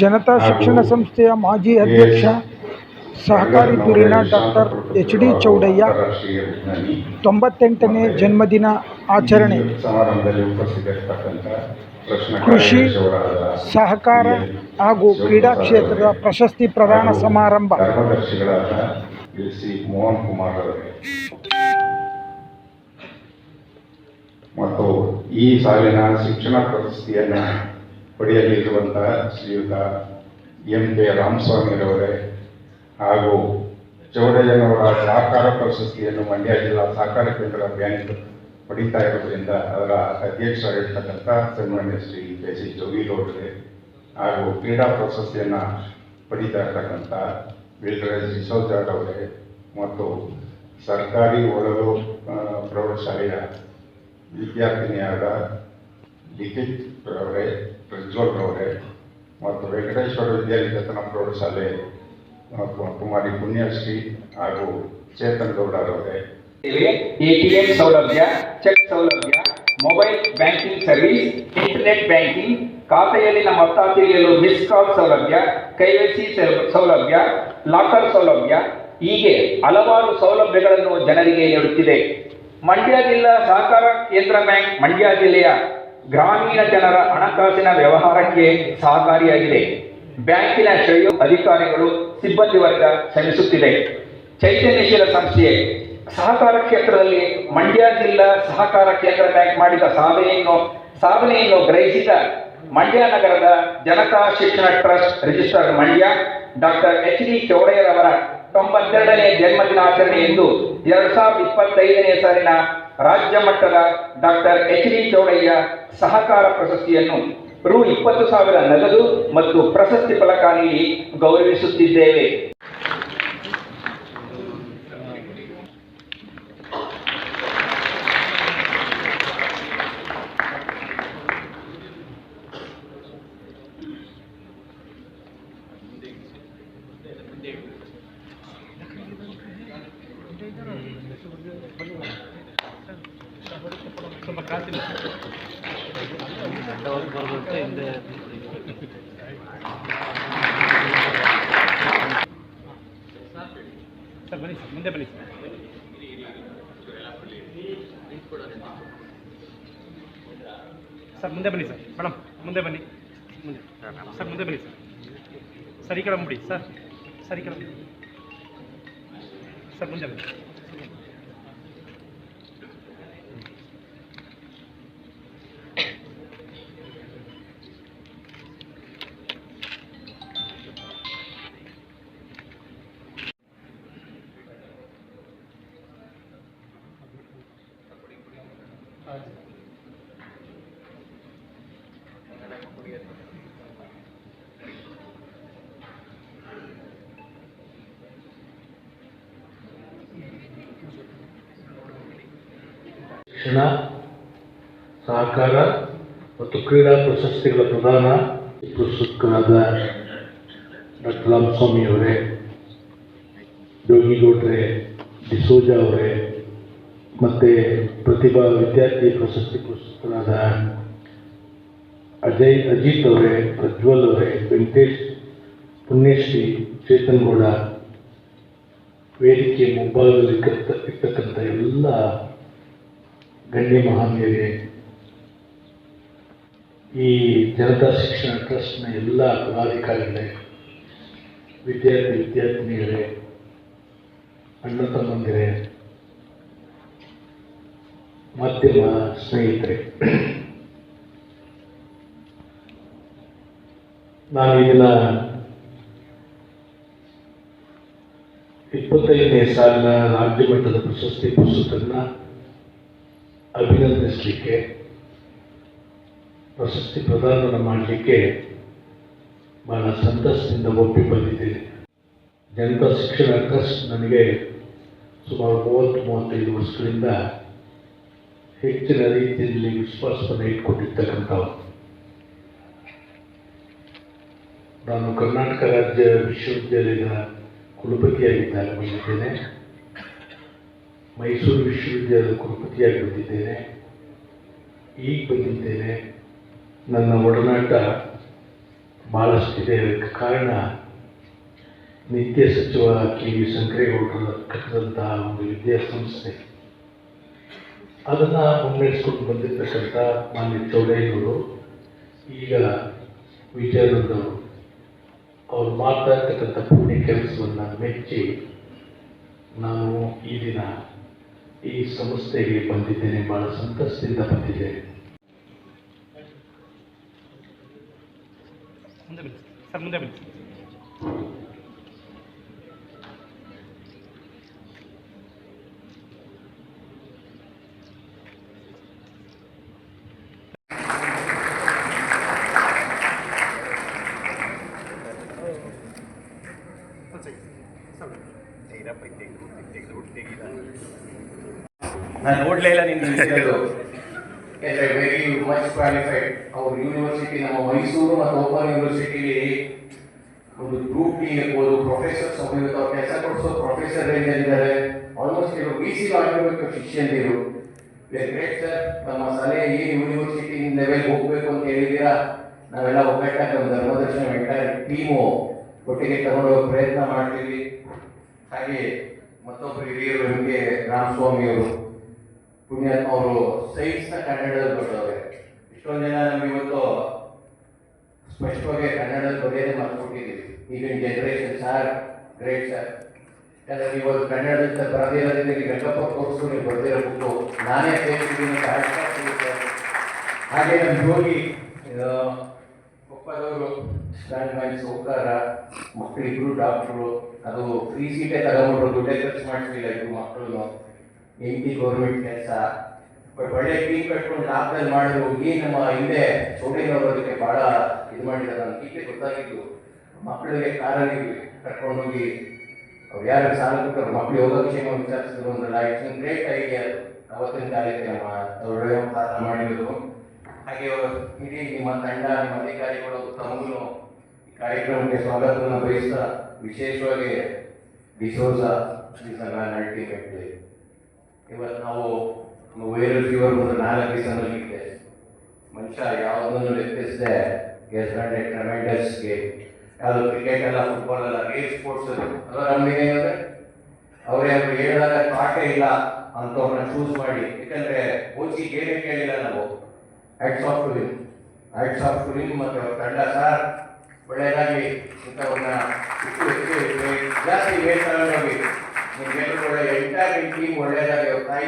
ಜನತಾ ಶಿಕ್ಷಣ ಸಂಸ್ಥೆಯ ಮಾಜಿ ಅಧ್ಯಕ್ಷ ಸಹಕಾರಿ ಧುರೀಣ ಡಾಕ್ಟರ್ ಎಚ್.ಡಿ. ಚೌಡಯ್ಯ 98ನೇ ಜನ್ಮದಿನ ಆಚರಣೆ. ಕೃಷಿ, ಸಹಕಾರ ಹಾಗೂ ಕ್ರೀಡಾ ಕ್ಷೇತ್ರದ ಪ್ರಶಸ್ತಿ ಪ್ರದಾನ ಸಮಾರಂಭ. ಮತ್ತು ಈ ಸಾಲಿನ ಶಿಕ್ಷಣ ಪ್ರಶಸ್ತಿಯನ್ನು ಪಡೆಯಲಿರುವಂತಹ ಶ್ರೀಯುತ ಎಂ.ಕೆ. ರಾಮಸ್ವಾಮಿರವರೇ ಹಾಗೂ ಚೌಡಯ್ಯನವರ ಸಹಕಾರ ಪ್ರಶಸ್ತಿಯನ್ನು ಮಂಡ್ಯ ಜಿಲ್ಲಾ ಸಹಕಾರ ಕೇಂದ್ರ ಬ್ಯಾಂಕ್ ಪಡಿತಾ ಇರೋದ್ರಿಂದ ಅದರ ಅಧ್ಯಕ್ಷರಾಗಿರ್ತಕ್ಕಂಥ ಸನ್ಮಾನ್ಯ ಶ್ರೀ ಕೆ.ಸಿ. ಜೋಗಿಗೌಡರೇ ಹಾಗೂ ಕ್ರೀಡಾ ಪ್ರಶಸ್ತಿಯನ್ನು ಪಡಿತಾ ಇರ್ತಕ್ಕಂಥ ವೀರರಾಜ್ ಡಿಸೋಜಾಡವರೇ ಮತ್ತು ಸರ್ಕಾರಿ ಒಳಲು ಪ್ರೌಢಶಾಲೆಯ ವಿದ್ಯಾರ್ಥಿನಿಯಾದ ಲಿಖಿತ್ ರವರೇ, ಪ್ರಜ್ವಲ್ ರವರೇ ಮತ್ತು ವೆಂಕಟೇಶ್ವರ ವಿದ್ಯಾನಿಕೇತನ ಪ್ರೌಢಶಾಲೆ ಕುಮಾರಿ ಪುಣ್ಯಶ್ರೀ ಹಾಗೂ ಚೇತನ್ ಗೌಡರವರೇ. ಎಟಿಎಂ ಸೌಲಭ್ಯ, ಚೆಕ್ ಸೌಲಭ್ಯ, mobile banking service, internet banking, ಖಾತೆಯಲ್ಲಿನ ಮೊತ್ತ ತಿಳಿಯಲು ಮಿಸ್ ಕಾಲ್ ಸೌಲಭ್ಯ, KYC ಸೌಲಭ್ಯ, ಲಾಕರ್ ಸೌಲಭ್ಯ, ಹೀಗೆ ಹಲವಾರು ಸೌಲಭ್ಯಗಳನ್ನು ಜನರಿಗೆ ನೀಡುತ್ತಿದೆ. ಮಂಡ್ಯ ಜಿಲ್ಲಾ ಸಹಕಾರ ಕೇಂದ್ರ ಬ್ಯಾಂಕ್ ಮಂಡ್ಯ ಜಿಲ್ಲೆಯ ಗ್ರಾಮೀಣ ಜನರ ಹಣಕಾಸಿನ ವ್ಯವಹಾರಕ್ಕೆ ಸಹಕಾರಿಯಾಗಿದೆ. ಬ್ಯಾಂಕಿನ ಶ್ರೇಯ ಅಧಿಕಾರಿಗಳು, ಸಿಬ್ಬಂದಿ ವರ್ಗ ಶ್ರಮಿಸುತ್ತಿದೆ. ಚೈತನ್ಯಶೀಲ ಸಂಸ್ಥೆ ಸಹಕಾರ ಕ್ಷೇತ್ರದಲ್ಲಿ ಮಂಡ್ಯ ಜಿಲ್ಲಾ ಸಹಕಾರ ಕೇಂದ್ರ ಬ್ಯಾಂಕ್ ಮಾಡಿದ ಸಾಧನೆಯನ್ನು ಗ್ರಹಿಸಿದ ಮಂಡ್ಯ ನಗರದ Janata Shikshana trust register Mandya doctor H D. ಚೌಡಯ್ಯರವರ 92ನೇ ಜನ್ಮದಿನಾಚರಣೆ ಎಂದು 2025ನೇ ಸಾಲಿನ ರಾಜ್ಯ ಮಟ್ಟದ ಡಾಕ್ಟರ್ ಎಚ್.ಡಿ. ಚೌಡಯ್ಯ ಸಹಕಾರ ಪ್ರಶಸ್ತಿಯನ್ನು ರೂ. 20,000 ನಗದು ಮತ್ತು ಪ್ರಶಸ್ತಿ ಫಲಕ ನೀಡಿ ಗೌರವಿಸುತ್ತಿದ್ದೇವೆ. ಸರ್ ಬನ್ನಿ ಸರ್, ಮುಂದೆ ಬನ್ನಿ ಸರ್. ಸರ್ ಮುಂದೆ ಬನ್ನಿ ಸರ್, ಮೇಡಮ್ ಮುಂದೆ ಬನ್ನಿ, ಮುಂದೆ ಸರ್, ಮುಂದೆ ಬನ್ನಿ ಸರ್. ಸರಿ ಕಡೆ ಮುಡಿ ಸರ್, ಸರಿ ಕಡೆ ಸರ್, ಮುಂದೆ ಬನ್ನಿ. ಶಿಕ್ಷಣ, ಸಹಕಾರ ಮತ್ತು ಕ್ರೀಡಾ ಪ್ರಶಸ್ತಿಗಳ ಪ್ರದಾನ ಪುರಸ್ಕೃತರಾದ ಡಾಕ್ಟರ್ ರಾಮಸ್ವಾಮಿ ಅವರೇ, ಜೋಗಿಗೌಡ್ರೆ, ಡಿಸೋಜ ಅವರೇ ಮತ್ತು ಪ್ರತಿಭಾ ವಿದ್ಯಾರ್ಥಿ ಪ್ರಶಸ್ತಿ ಪುರಸ್ಕೃತರಾದ ಅಜಿತ್ ಅವರೇ, ಪ್ರಜ್ವಲ್ ಅವರೇ, ವೆಂಕಟೇಶ್, ಪುಣ್ಯಶ್ರೀ, ಚೇತನ್ ಗೌಡ, ವೇದಿಕೆ ಮುಂಭಾಗದಲ್ಲಿ ಇರ್ತಕ್ಕಂಥ ಎಲ್ಲ ಗಣ್ಯ ಮಹಾನೀಯರೇ, ಈ ಜನತಾ ಶಿಕ್ಷಣ ಟ್ರಸ್ಟ್ನ ಎಲ್ಲ ಪದಾಧಿಕಾರಿಗಳೇ, ವಿದ್ಯಾರ್ಥಿನಿಯರೇ, ಅಣ್ಣ ತಮ್ಮಂದಿರೇ, ಮಾಧ್ಯಮ ಸ್ನೇಹಿತರೆ, ನಾನು ಇದನ್ನ 25ನೇ ಸಾಲಿನ ರಾಜ್ಯ ಮಟ್ಟದ ಪ್ರಶಸ್ತಿ ಪುರಸ್ಕೃತರನ್ನ ಅಭಿನಂದಿಸಲಿಕ್ಕೆ, ಪ್ರಶಸ್ತಿ ಪ್ರದಾನ ಮಾಡಲಿಕ್ಕೆ ಬಹಳ ಸಂತಸದಿಂದ ಒಪ್ಪಿ ಬಂದಿದ್ದೇನೆ. ಜನತಾ ಶಿಕ್ಷಣ ಟ್ರಸ್ಟ್ ನನಗೆ ಸುಮಾರು 30-35 ವರ್ಷಗಳಿಂದ ಹೆಚ್ಚಿನ ರೀತಿಯಲ್ಲಿ ವಿಶ್ವಾಸವನ್ನು ಇಟ್ಕೊಂಡಿರ್ತಕ್ಕಂಥವು. ನಾನು ಕರ್ನಾಟಕ ರಾಜ್ಯ ವಿಶ್ವವಿದ್ಯಾಲಯದ ಕುಲಪತಿಯಾಗಿದ್ದಾಗ ಬಂದಿದ್ದೇನೆ. ಮೈಸೂರು ವಿಶ್ವವಿದ್ಯಾಲಯದ ಕುಲಪತಿಯಾಗಿ ಬಂದಿದ್ದೇನೆ. ಈಗ ಬಂದಿದ್ದೇನೆ. ನನ್ನ ಒಡನಾಟ ಭಾಳಷ್ಟಿದೆ. ಇದಕ್ಕೆ ಕಾರಣ ನಿತ್ಯ ಸಚಿವ ಕೆ.ವಿ. ಶಂಕರೇಗೌಡರು ಕಟ್ಟಿದಂತಹ ಒಂದು ವಿದ್ಯಾಸಂಸ್ಥೆ, ಅದನ್ನು ಮುನ್ನಡೆಸ್ಕೊಂಡು ಬಂದಿರತಕ್ಕಂಥ ಮಾನ್ಯ ಚೌಡಯ್ಯನವರು, ಈಗ ವಿಜಯಾನಂದವರು, ಅವ್ರು ಮಾಡ್ತಾ ಇರ್ತಕ್ಕಂಥ ಪುಣ್ಯ ಕೆಲಸವನ್ನು ಮೆಚ್ಚಿ ನಾನು ಈ ದಿನ ಈ ಸಂಸ್ಥೆಗೆ ಬಂದಿದ್ದೇನೆ. ಭಾಳ ಸಂತಸದಿಂದ ಬಂದಿದ್ದೇನೆ. ಮುಂದೆ ಬನ್ನಿ ಸರ್, ಮುಂದೆ ಬನ್ನಿ. ನಾನು ನೋಡಲೇ ಇಲ್ಲ ನಿನ್ನ ವೆರಿ ಮಚ್ ಕ್ವಾಲಿಫೈಡ್. ಅವ್ರ ಯೂನಿವರ್ಸಿಟಿ ನಮ್ಮ ಮೈಸೂರು ಮತ್ತು ಓಪನ್ ಯೂನಿವರ್ಸಿಟಿಲಿ ಒಂದು ಗ್ರೂಪ್ ಡಿ ಇರ್ಬೋದು, ಪ್ರೊಫೆಸರ್ಸ್ ಇವತ್ತು ಅವ್ರು ಕೆಲಸ ಕೊಡಿಸೋ ಪ್ರೊಫೆಸರ್ ರೇಂಜಲ್ಲಿದ್ದಾರೆ. ಆಲ್ಮೋಸ್ಟ್ ಇವರು ಬಿ ಸಿ ಆಗಿರಬೇಕು ಶಿಷ್ಯಂದಿರು. ಗ್ರೇಟ್ ಸರ್, ನಮ್ಮ ಸಲಹೆ ಈ ಯೂನಿವರ್ಸಿಟಿ ಲೆವೆಲ್ ಹೋಗಬೇಕು ಅಂತ ಹೇಳಿದ್ದೀರಾ. ನಾವೆಲ್ಲ ಒಗ್ಗಟ್ಟಾಗಿ ಒಂದು ಧರ್ಮದರ್ಶನ ಎಂಟೈರ್ ಟೀಮು ಒಟ್ಟಿಗೆ ತಗೊಂಡೋಗೋ ಪ್ರಯತ್ನ ಮಾಡ್ತೀವಿ. ಹಾಗೆ ಮತ್ತೊಬ್ಬರು ಹಿರಿಯರು ಎಂ ಕೆ ರಾಮಸ್ವಾಮಿ ಅವರು, ಪುಣ್ಯಾತ್ಮ ಅವರು ಸೈನ್ಸ್ನ ಕನ್ನಡದಲ್ಲಿ ಬರೆದವ್ರೆ. ಇಷ್ಟೊಂದು ಜನ ನಮ್ಗೆ ಇವತ್ತು ಸ್ಪಷ್ಟವಾಗಿ ಕನ್ನಡದಲ್ಲಿ ಬರೆಯೋದೇ ಮಾಡ್ಕೊಟ್ಟಿದ್ದೀವಿ. ಈಗಿನ ಜನರೇಷನ್ ಸರ್, ಗ್ರೇಟ್ ಸರ್. ಯಾಕಂದ್ರೆ ಇವತ್ತು ಕನ್ನಡದಲ್ಲಿ ಬರೆದಿರೋದ್ರಿಂದ ಈ ರಂಗಪ್ಪ ತೋರಿಸ್ಕೊಂಡು ನೀವು ಬರೆದಿರೋ ಬುಕ್ಕು ನಾನೇ ಸೇರಿಸಿದ್ದೀನಿ ಅಂತ. ಹಾಗೆ ನಮ್ಮ ಯೋಗಿ ಕೊಪ್ಪದವರು ಸ್ಟ್ಯಾಂಡ್ ಮೈನ್ಸ್ ಹೋಗ್ತಾರ, ಮಕ್ಕಳಿಬ್ರು ಡಾಕ್ಟ್ರು. ಅದು ಫ್ರೀ ಸೀಟೇ ತಗೊಂಡ್ರು, ದುಡ್ಡೇ ಖರ್ಚು ಮಾಡಿಸ್ಲಿಲ್ಲ ಇಬ್ರು ಮಕ್ಕಳು. ಎಂಟಿ ಗೌರ್ಮೆಂಟ್ ಕೆಲಸ, ಬಟ್ ಒಳ್ಳೆ ಟೀಮ್ ಕಟ್ಕೊಂಡು ಲಾಭದಲ್ಲಿ ಮಾಡಿದ್ರು. ಈ ನಮ್ಮ ಹಿಂದೆ ಚೌಡಯ್ಯನವರು ಅದಕ್ಕೆ ಭಾಳ ಇದು ಮಾಡಿದ್ದಾರೆ. ನನಗೆ ಈಗಲೇ ಗೊತ್ತಾಗಿದ್ದು, ಮಕ್ಕಳಿಗೆ ಕಾರಲ್ಲಿ ಕರ್ಕೊಂಡೋಗಿ ಅವ್ರು ಯಾರು ಸಾಲ ಕೊಟ್ಟರು ಮಕ್ಕಳು ಯೋಗಕ್ಷೇಮ ವಿಚಾರಿಸಿದ್ರು ಅಂದ್ರಲ್ಲ, ಇಟ್ಸ್ ಗ್ರೇಟ್ ಐಡಿಯಾ. ಅವತ್ತಿನ ಕಾಲಕ್ಕೆ ನಮ್ಮ ಚೌಡಯ್ಯ ಪ್ರಾರಂಭ ಮಾಡಿರೋದು. ಹಾಗೆ ಇಡೀ ನಿಮ್ಮ ತಂಡ, ನಿಮ್ಮ ಅಧಿಕಾರಿಗಳು ತಮಗೂ ಈ ಕಾರ್ಯಕ್ರಮಕ್ಕೆ ಸ್ವಾಗತವನ್ನು ಬಯಸ್ತಾ, ವಿಶೇಷವಾಗಿ ಡಿಸೋಜ ಅಲ್ಟಿಮೇಟ್ ಇವತ್ತು ನಾವು ವೈರಲ್ ಫೀವರ್ ಒಂದು 4 ದಿವಸದಲ್ಲಿ ಇದೆ. ಮನುಷ್ಯ ಯಾವುದನ್ನು ಲೆಕ್ಕಿಸದೆ has run a tremendous game. ಯಾವುದು ಕ್ರಿಕೆಟ್ ಅಲ್ಲ, ಫುಟ್ಬಾಲ್ ಅಲ್ಲ, ರೇಸ್ ಸ್ಪೋರ್ಟ್ಸ್ ಅದು. ಅದರ ನಮಗೆ ಏನಂದ್ರೆ ಅವರೇ ಹೇಳಿದಾಗ ಪಾಠೇ ಇಲ್ಲ ಅಂತವ್ರನ್ನ ಚೂಸ್ ಮಾಡಿ, ಯಾಕಂದ್ರೆ ಕೋಚಿ ಗೇಮೇ ಕೇಳಿಲ್ಲ ನಾವು. Hats off to him, hats off to him ಮತ್ತು ಅವ್ರ ತಂಡ ಸರ್ ಒಳ್ಳೆಯದಾಗಿ ಇಂಥವ್ರನ್ನ ಜಾಸ್ತಿ ವೇಟ್ ತಗೊಂಡೋಗಿ ನಿಮ್ಗೆ ಒಳ್ಳೆ ಎಂಟೈರ್ ಟೀಮ್ ಒಳ್ಳೆಯದಾಗಿ ಅವ್ರ ತಾಯಿ